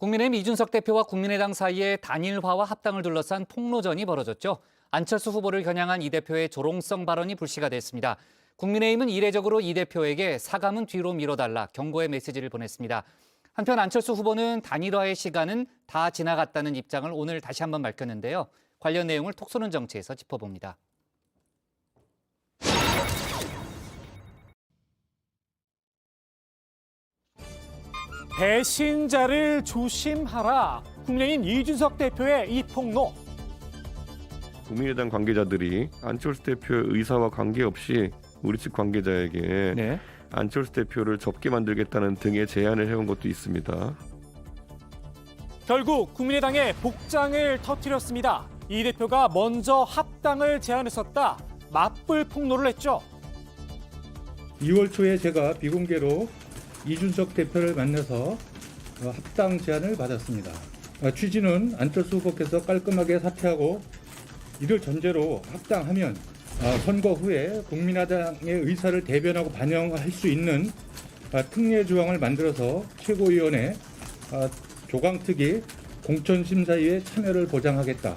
국민의힘 이준석 대표와 국민의당 사이에 단일화와 합당을 둘러싼 폭로전이 벌어졌죠. 안철수 후보를 겨냥한 이 대표의 조롱성 발언이 불씨가 됐습니다. 국민의힘은 이례적으로 이 대표에게 사과문 뒤로 밀어달라 경고의 메시지를 보냈습니다. 한편 안철수 후보는 단일화의 시간은 다 지나갔다는 입장을 오늘 다시 한번 밝혔는데요. 관련 내용을 톡 쏘는 정치에서 짚어봅니다. 배신자를 조심하라. 국민의힘 이준석 대표의 이 폭로. 국민의당 관계자들이 안철수 대표의 의사와 관계없이 우리 측 관계자에게 안철수 대표를 접게 만들겠다는 등의 제안을 해온 것도 있습니다. 결국 국민의당의 복장을 터뜨렸습니다. 이 대표가 먼저 합당을 제안했었다. 맞불 폭로를 했죠. 2월 초에 제가 비공개로 이준석 대표를 만나서 합당 제안을 받았습니다. 취지는 안철수 후보께서 깔끔하게 사퇴하고 이를 전제로 합당하면 선거 후에 국민의당의 의사를 대변하고 반영할 수 있는 특례 조항을 만들어서 최고위원회 조강특위 공천심사위의 참여를 보장하겠다.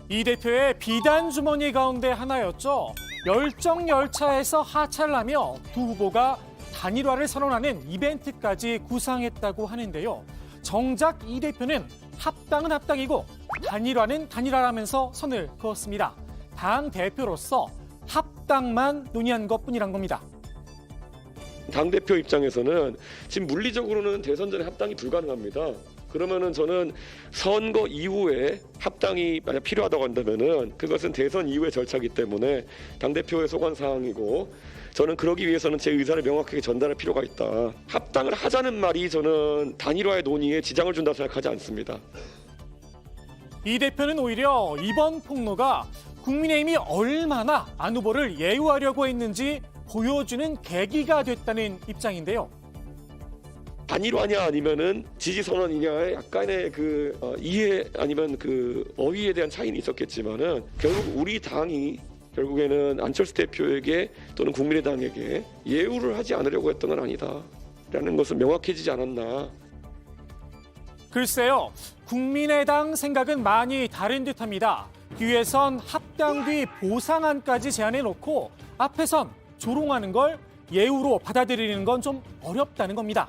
이 대표의 비단 주머니 가운데 하나였죠. 열정열차에서 하차를 하며 두 후보가 단일화를 선언하는 이벤트까지 구상했다고 하는데요. 정작 이 대표는 합당은 합당이고 단일화는 단일화라면서 선을 그었습니다. 당 대표로서 합당만 논의한 것뿐이란 겁니다. 당대표 입장에서는 지금 물리적으로는 대선 전에 합당이 불가능합니다. 그러면은 저는 선거 이후에 합당이 만약 필요하다고 한다면은 그것은 대선 이후의 절차이기 때문에 당대표의 소관 사항이고 저는 그러기 위해서는 제 의사를 명확하게 전달할 필요가 있다. 합당을 하자는 말이 저는 단일화의 논의에 지장을 준다고 생각하지 않습니다. 이 대표는 오히려 이번 폭로가 국민의힘이 얼마나 안 후보를 예우하려고 했는지 보여주는 계기가 됐다는 입장인데요. 단일화냐 아니면은 지지 선언이냐의 약간의 이해 아니면 어휘에 대한 차이는 있었겠지만은 결국 우리 당이 결국에는 안철수 대표에게 또는 국민의당에게 예우를 하지 않으려고 했던 건 아니다라는 것은 명확해지지 않았나. 글쎄요, 국민의당 생각은 많이 다른 듯합니다. 뒤에선 합당 뒤 보상안까지 제안해놓고 앞에선 조롱하는 걸 예우로 받아들이는 건 좀 어렵다는 겁니다.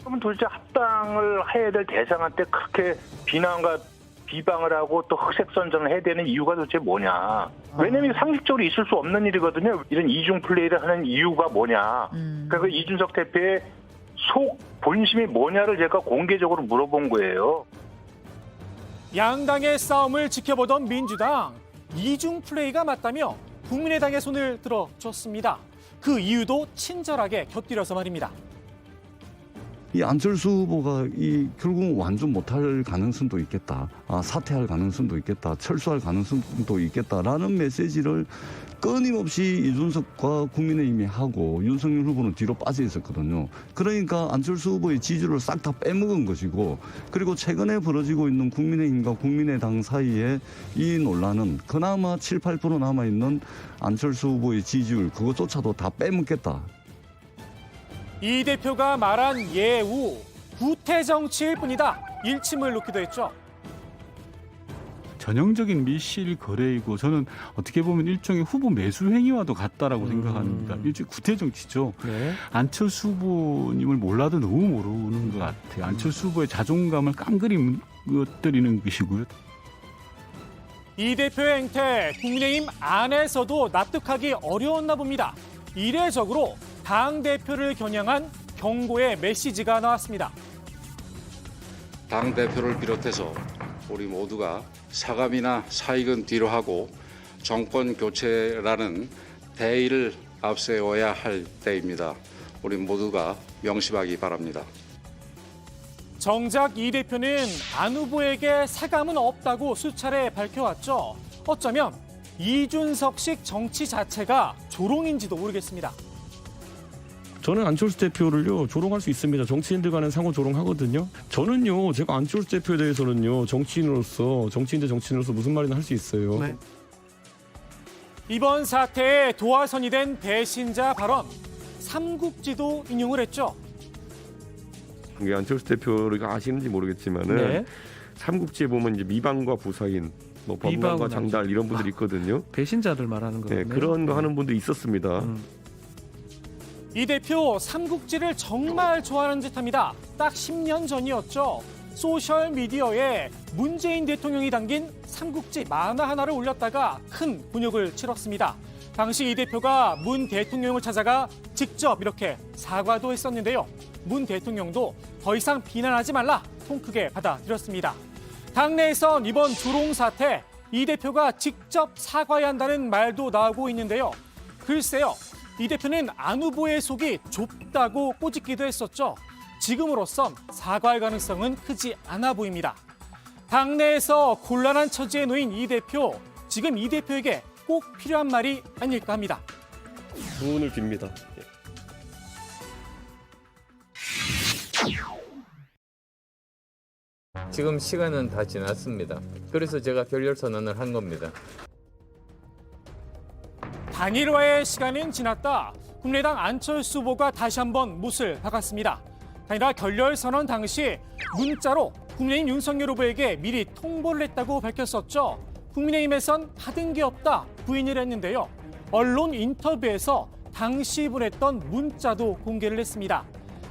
그러면 도대체 합당을 해야 될 대상한테 그렇게 비난과 비방을 하고 또 흑색선전을 해야 되는 이유가 도대체 뭐냐. 왜냐면 상식적으로 있을 수 없는 일이거든요. 이런 이중 플레이를 하는 이유가 뭐냐. 그래서 이준석 대표의 속 본심이 뭐냐를 제가 공개적으로 물어본 거예요. 양당의 싸움을 지켜보던 민주당, 이중 플레이가 맞다며 국민의당의 손을 들어줬습니다. 그 이유도 친절하게 곁들여서 말입니다. 이 안철수 후보가 결국 완전 못할 가능성도 있겠다. 사퇴할 가능성도 있겠다. 철수할 가능성도 있겠다라는 메시지를 끊임없이 이준석과 국민의힘이 하고 윤석열 후보는 뒤로 빠져 있었거든요. 그러니까 안철수 후보의 지지를 싹 다 빼먹은 것이고, 그리고 최근에 벌어지고 있는 국민의힘과 국민의당 사이에 이 논란은 그나마 7, 8% 남아있는 안철수 후보의 지지율 그것조차도 다 빼먹겠다. 이 대표가 말한 예우, 구태 정치일 뿐이다. 일침을 놓기도 했죠. 전형적인 밀실 거래이고 저는 어떻게 보면 일종의 후보 매수 행위와도 같다라고 생각합니다. 일종의 구태 정치죠. 안철수 후보님을 몰라도 너무 모르는 것 같아요. 안철수 후보의 자존감을 깡그리 무너뜨리는 것이고요. 이 대표의 행태, 국민의힘 안에서도 납득하기 어려웠나 봅니다. 이례적으로 당대표를 겨냥한 경고의 메시지가 나왔습니다. 당대표를 비롯해서 우리 모두가 사과이나 사익은 뒤로 하고 정권 교체라는 대의를 앞세워야 할 때입니다. 우리 모두가 명심하기 바랍니다. 정작 이 대표는 안 후보에게 사감은 없다고 수차례 밝혀왔죠. 어쩌면 이준석식 정치 자체가 조롱인지도 모르겠습니다. 저는 안철수 대표를요 조롱할 수 있습니다. 정치인들 간에 상호 조롱하거든요. 저는요 제가 안철수 대표에 대해서는요 정치인으로서 무슨 말이나 할 수 있어요. 네. 이번 사태에 도화선이 된 배신자 발언, 삼국지도 인용을 했죠. 이게 안철수 대표가 아시는지 모르겠지만은 네. 삼국지에 보면 이제 미방과 부사인, 뭐 범관과 미방은 장달 이런 분들이 있거든요. 배신자들 말하는 네, 거네요. 그런 거 하는 분도 있었습니다. 이 대표 삼국지를 정말 좋아하는 듯합니다. 딱 10년 전이었죠. 소셜 미디어에 문재인 대통령이 담긴 삼국지 만화 하나를 올렸다가 큰 곤욕을 치렀습니다. 당시 이 대표가 문 대통령을 찾아가 직접 이렇게 사과도 했었는데요. 문 대통령도 더 이상 비난하지 말라 통 크게 받아들였습니다. 당내에선 이번 조롱 사태 이 대표가 직접 사과해야 한다는 말도 나오고 있는데요. 글쎄요, 이 대표는 안 후보의 속이 좁다고 꼬집기도 했었죠. 지금으로선 사과할 가능성은 크지 않아 보입니다. 당내에서 곤란한 처지에 놓인 이 대표, 지금 이 대표에게 꼭 필요한 말이 아닐까 합니다. 부운을 빕니다. 지금 시간은 다 지났습니다. 그래서 제가 결렬 선언을 한 겁니다. 단일화의 시간은 지났다. 국민의당 안철수 후보가 다시 한번 못을 박았습니다. 단일화 결렬 선언 당시 문자로 국민의힘 윤석열 후보에게 미리 통보를 했다고 밝혔었죠. 국민의힘에선 받은 게 없다 부인을 했는데요. 언론 인터뷰에서 당시 보냈던 문자도 공개를 했습니다.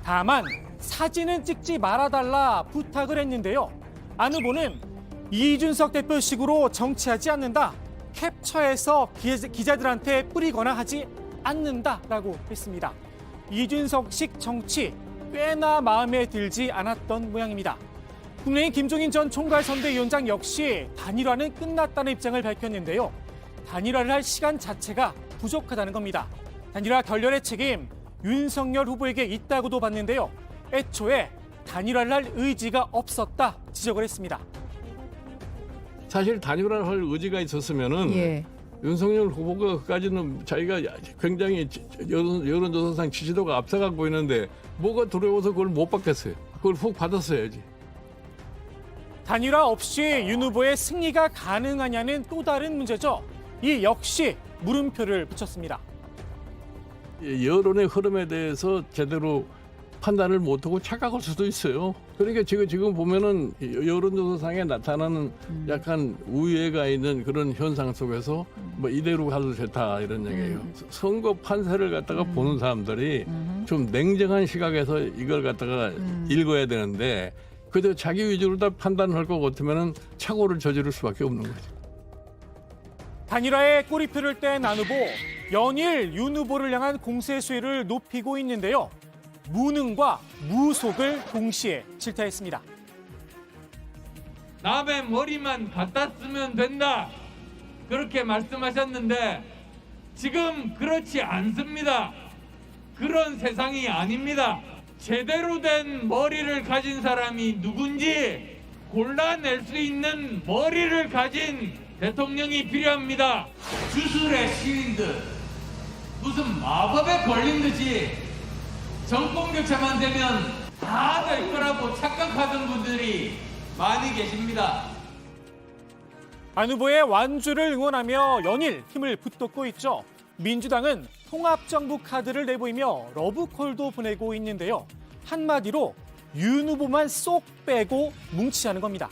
다만 사진은 찍지 말아달라 부탁을 했는데요. 안 후보는 이준석 대표식으로 정치하지 않는다. 캡처해서 기자들한테 뿌리거나 하지 않는다라고 했습니다. 이준석식 정치 꽤나 마음에 들지 않았던 모양입니다. 국민의힘 김종인 전 총괄선대위원장 역시 단일화는 끝났다는 입장을 밝혔는데요. 단일화를 할 시간 자체가 부족하다는 겁니다. 단일화 결렬의 책임 윤석열 후보에게 있다고도 봤는데요. 애초에 단일화를 할 의지가 없었다 지적을 했습니다. 사실 단일화를 할 의지가 있었으면은 윤석열 후보가 그까지는 자기가 굉장히 여론조사상 지지도가 앞서가고 있는데 뭐가 두려워서 그걸 못 받겠어요. 그걸 훅 받았어야지. 단일화 없이 윤 후보의 승리가 가능하냐는 또 다른 문제죠. 이 역시 물음표를 붙였습니다. 여론의 흐름에 대해서 제대로 판단을 못하고 착각할 수도 있어요. 그러니까 지금 보면은 여론조사상에 나타나는 약간 우회가 있는 그런 현상 속에서 뭐 이대로 가도 좋다 이런 얘기예요. 선거 판세를 갖다가 보는 사람들이 좀 냉정한 시각에서 이걸 갖다가 읽어야 되는데 그저 자기 위주로 다 판단할 것 같으면은 착오를 저지를 수밖에 없는 거죠. 단일화에 꼬리표를 뗀 안 후보, 연일 윤 후보를 향한 공세 수위를 높이고 있는데요. 무능과 무속을 동시에 질타했습니다. 남의 머리만 갖다 쓰면 된다. 그렇게 말씀하셨는데 지금 그렇지 않습니다. 그런 세상이 아닙니다. 제대로 된 머리를 가진 사람이 누군지 골라낼 수 있는 머리를 가진 대통령이 필요합니다. 주술의 시인들 무슨 마법에 걸린 듯이 정권 교체만 되면 다 될 거라고 착각하던 분들이 많이 계십니다. 안 후보의 완주를 응원하며 연일 힘을 북돋고 있죠. 민주당은 통합정부 카드를 내보이며 러브콜도 보내고 있는데요. 한마디로 윤 후보만 쏙 빼고 뭉치자는 겁니다.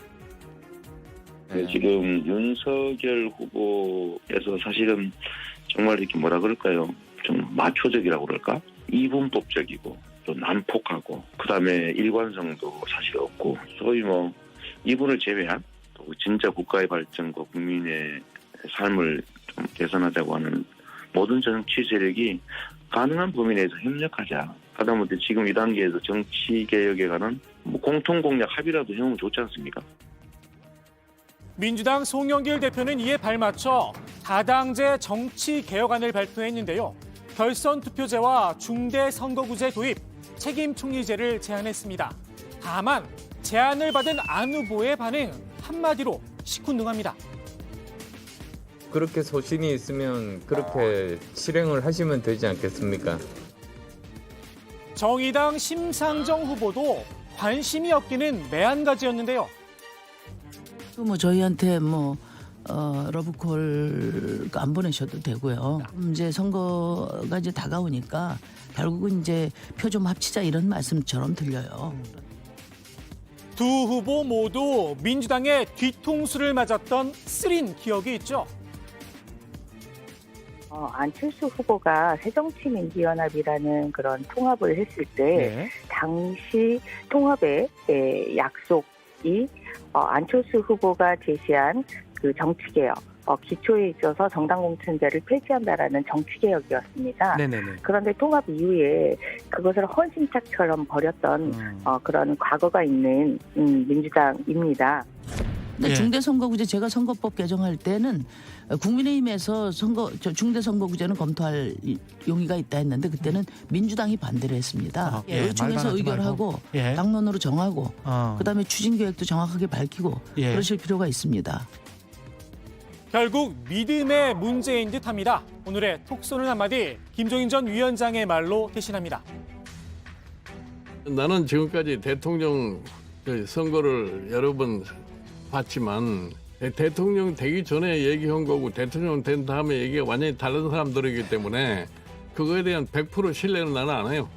네, 지금 윤석열 후보에서 사실은 정말 이렇게 뭐라 그럴까요? 좀 마초적이라고 그럴까? 이분법적이고 또 난폭하고 그다음에 일관성도 사실 없고 소위 뭐 이분을 제외한 또 진짜 국가의 발전과 국민의 삶을 좀 개선하자고 하는 모든 정치 세력이 가능한 범위 내에서 협력하자. 하다못해 지금 이 단계에서 정치 개혁에 관한 뭐 공통 공약 합의라도 해오면 좋지 않습니까? 민주당 송영길 대표는 이에 발맞춰 다당제 정치 개혁안을 발표했는데요. 결선 투표제와 중대 선거구제 도입, 책임 총리제를 제안했습니다. 다만 제안을 받은 안 후보의 반응 한마디로 시큰둥합니다. 그렇게 소신이 있으면 그렇게 실행을 하시면 되지 않겠습니까? 정의당 심상정 후보도 관심이 없기는 매한가지였는데요. 뭐 저희한테 뭐 러브콜 안 보내셔도 되고요. 이제 선거가 이제 다가오니까 결국은 이제 표 좀 합치자 이런 말씀처럼 들려요. 두 후보 모두 민주당의 뒤통수를 맞았던 쓰린 기억이 있죠. 안철수 후보가 새정치민주연합이라는 그런 통합을 했을 때 당시 통합의 약속이 안철수 후보가 제시한 그 정치개혁, 기초에 있어서 정당공천제를 폐지한다라는 정치개혁이었습니다. 그런데 통합 이후에 그것을 헌신짝처럼 벌였던 그런 과거가 있는 민주당입니다. 근데 중대선거구제 제가 선거법 개정할 때는 국민의힘에서 중대선거구제는 검토할 용의가 있다 했는데 그때는 민주당이 반대를 했습니다. 의총에서 의결하고 당론으로 정하고 그다음에 추진계획도 정확하게 밝히고 그러실 필요가 있습니다. 결국 믿음의 문제인 듯합니다. 오늘의 톡쏘는 한마디 김종인 전 위원장의 말로 대신합니다. 나는 지금까지 대통령 선거를 여러 번 봤지만 대통령 되기 전에 얘기한 거고 대통령 된 다음에 얘기가 완전히 다른 사람들이기 때문에 그거에 대한 100% 신뢰는 나는 안 해요.